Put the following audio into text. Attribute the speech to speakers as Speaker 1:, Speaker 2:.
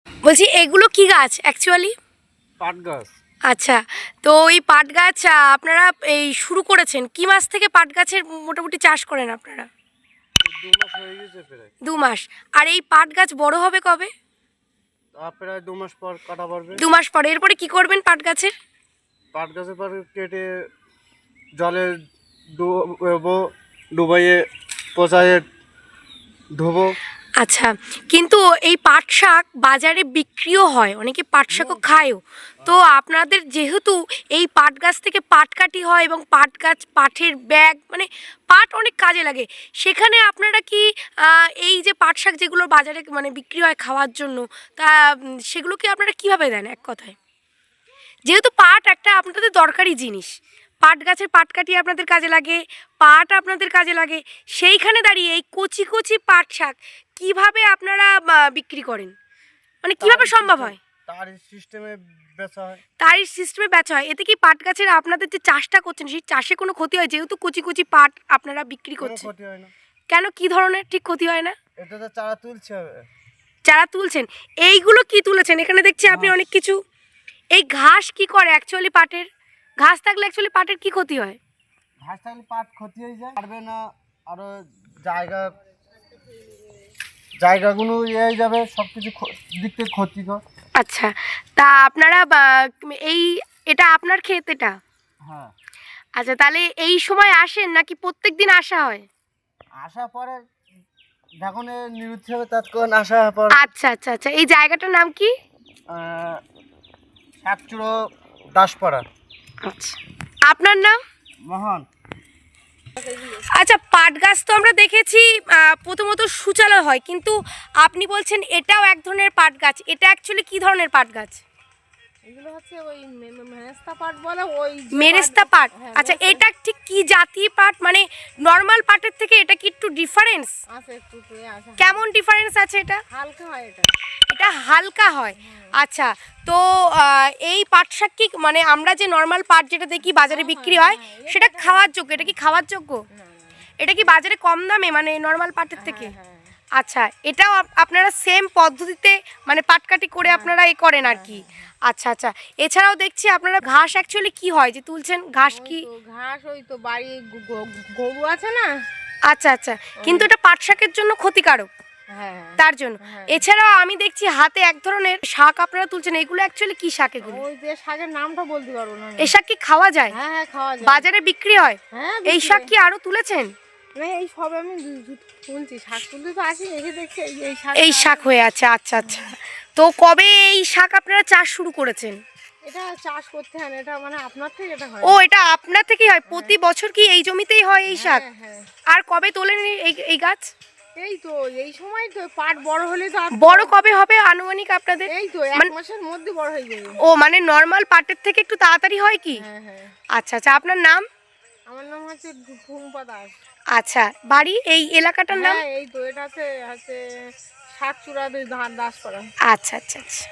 Speaker 1: বলছি এগুলো কি গাছ অ্যাকচুয়ালি?
Speaker 2: পাট গাছ।
Speaker 1: আচ্ছা, তো এই পাট গাছ আপনারা এই শুরু করেছেন কি মাস থেকে পাট গাছের মোটামুটি চাষ করেন আপনারা?
Speaker 2: 2 মাস হয়ে গেছে প্রায়।
Speaker 1: 2 মাস। আর এই পাট গাছ বড় হবে কবে?
Speaker 2: প্রায় 2 মাস পর কাটা পড়বে।
Speaker 1: 2 মাস পরে এরপরে কি করবেন পাট গাছের?
Speaker 2: পাট গাছের পর কেটে জলে ডুবো, ডুবাইয়ে পচায়ে ধোবো।
Speaker 1: আচ্ছা, কিন্তু এই পাট শাক বাজারে বিক্রিও হয়, অনেকে পাট শাকও খায়ও। তো আপনাদের যেহেতু এই পাট গাছ থেকে পাট কাটি হয় এবং পাট গাছ পাটের ব্যাগ মানে পাট অনেক কাজে লাগে, সেখানে আপনারা কি এই যে পাট শাক যেগুলো বাজারে মানে বিক্রি হয় খাওয়ার জন্য, তা সেগুলো কি আপনারা কিভাবে দেন এক কথায়? যেহেতু পাট একটা আপনাদের দরকারি জিনিস, পাট গাছের পাট কাটি আপনাদের কাজে লাগে, পাট আপনাদের কাজে লাগে, সেইখানে দাঁড়িয়ে এই কচি কচি পাট শাক কিভাবে আপনারা বিক্রি করেন, মানে কিভাবে সম্ভব হয়?
Speaker 2: তার সিস্টেমে বেচা হয়।
Speaker 1: তারই সিস্টেমে বেচা হয়। এতে কি পাট গাছের আপনাদের যে চাষটা করছেন সেই চাষে কোনো ক্ষতি হয়, যেহেতু কচি কচি পাট আপনারা বিক্রি
Speaker 2: কোনো
Speaker 1: করছেন?
Speaker 2: ক্ষতি হয় না।
Speaker 1: কেন, কি ধরনের ঠিক ক্ষতি হয় না?
Speaker 2: এটা তো চারা তুলছে হবে।
Speaker 1: যারা তুলছেন, এইগুলো কি তুলেছেন? এখানে দেখছি আপনি অনেক কিছু। এই ঘাস কি করে অ্যাকচুয়ালি পাটের? ঘাস থাকলে অ্যাকচুয়ালি পাটের কি ক্ষতি হয়?
Speaker 2: ঘাস থাকলে পাট ক্ষতি হয়ে যায়, পারবে না। আরো জায়গা জায়গাগুলো ইয়ে হয়ে যাবে, সব কিছু দিক থেকে ক্ষতিকর।
Speaker 1: আচ্ছা, তা আপনারা এই এটা আপনার ক্ষেত এটা?
Speaker 2: হ্যাঁ।
Speaker 1: আচ্ছা, তাহলে এই সময় আসেন নাকি প্রত্যেক দিন আসা হয়?
Speaker 2: আসার পরে যখন নিরুৎ হবে ততক্ষণ আসার পর।
Speaker 1: আচ্ছা আচ্ছা আচ্ছা, এই জায়গাটার নাম কি?
Speaker 2: শাকচুড়ো দাসপাড়া।
Speaker 1: আচ্ছা, আপনার নাম?
Speaker 2: মহান।
Speaker 1: আচ্ছা, পাট গাছ তো আমরা দেখেছি প্রথমত সূচালো হয়, কিন্তু আপনি বলছেন এটাও এক ধরনের পাট গাছ, এটা অ্যাকচুয়ালি কি ধরনের পাট গাছ?
Speaker 3: এগুলো হচ্ছে ওই মেরেস্তা পাট বলে, ওই
Speaker 1: মেরেস্তা পাট।
Speaker 3: হ্যাঁ,
Speaker 1: আচ্ছা, এটা ঠিক কি জাতীয় পাট, মানে নর্মাল পাটের থেকে এটা কি একটু ডিফারেন্স?
Speaker 3: আছে একটু আছে,
Speaker 1: কেমন ডিফারেন্স আছে এটা?
Speaker 3: হালকা হয় এটা।
Speaker 1: এটা হালকা হয়। আচ্ছা, তো এই পাট শাক কি মানে আমরা যে নর্মাল পাট যেটা দেখি বাজারে বিক্রি হয় সেটা খাওয়ার যোগ্য? এটা কি খাওয়ার যোগ্য? এটা কি বাজারে কম দামে মানে নর্মাল পাটের থেকে? আচ্ছা, এটাও আপনারা সেম পদ্ধতিতে মানে পাটকাটি করে আপনারা এ করেন আর কি? আচ্ছা আচ্ছা, এছাড়াও দেখছি আপনারা ঘাস অ্যাকচুয়ালি কি হয় যে তুলছেন, ঘাস কি?
Speaker 3: ঘাস ওই তো বাড়ি গরু আছে না।
Speaker 1: আচ্ছা আচ্ছা, কিন্তু এটা পাট শাকের জন্য ক্ষতিকারক,
Speaker 3: হ্যাঁ
Speaker 1: তার জন্য। এছাড়াও আমি দেখছি হাতে এক ধরনের শাক আপনারা তুলছেন, এগুলো অ্যাকচুয়ালি কি শাক এগুলো?
Speaker 3: ওই যে শাকের নামটা বলতে পারবো না।
Speaker 1: এই শাক কি খাওয়া যায়?
Speaker 3: হ্যাঁ হ্যাঁ, খাওয়া যায়।
Speaker 1: বাজারে বিক্রি হয়?
Speaker 3: হ্যাঁ,
Speaker 1: এই শাক কি আরো তুলেছেন?
Speaker 3: না এই সব আমি তুলছি, শাক তুলতে তো আসি, এসে দেখছি এই শাক।
Speaker 1: এই শাক হয়ে আছে। আচ্ছা আচ্ছা, তো কবে এই শাক আপনারা চাষ শুরু করেছেন?
Speaker 3: এটা চাষ করতে হয় না, এটা মানে আপনার থেকে এটা হয়।
Speaker 1: ও, এটা আপনার থেকেই হয়? প্রতি বছর কি এই জমিতেই হয় এই শাক?
Speaker 3: হ্যাঁ।
Speaker 1: আর কবে তোলেন এই গাছ?
Speaker 3: এই তো এই সময় তো পাট বড় হলে তো
Speaker 1: বড় কবে হবে আনুমানিক আপনাদের?
Speaker 3: এই তো 1 মাসের মধ্যে বড় হয়ে যাবে।
Speaker 1: ও, মানে নর্মাল পাটের থেকে একটু তাড়াতাড়ি হয় কি?
Speaker 3: হ্যাঁ।
Speaker 1: আচ্ছা আচ্ছা, আপনার নাম?
Speaker 3: আমার নাম হচ্ছে টুম্পা দাস।
Speaker 1: আচ্ছা, বাড়ি এই এলাকাটার নাম?
Speaker 3: এই তো এটা আছে শাকচুড়া দাসপাড়া।
Speaker 1: আচ্ছা আচ্ছা আচ্ছা।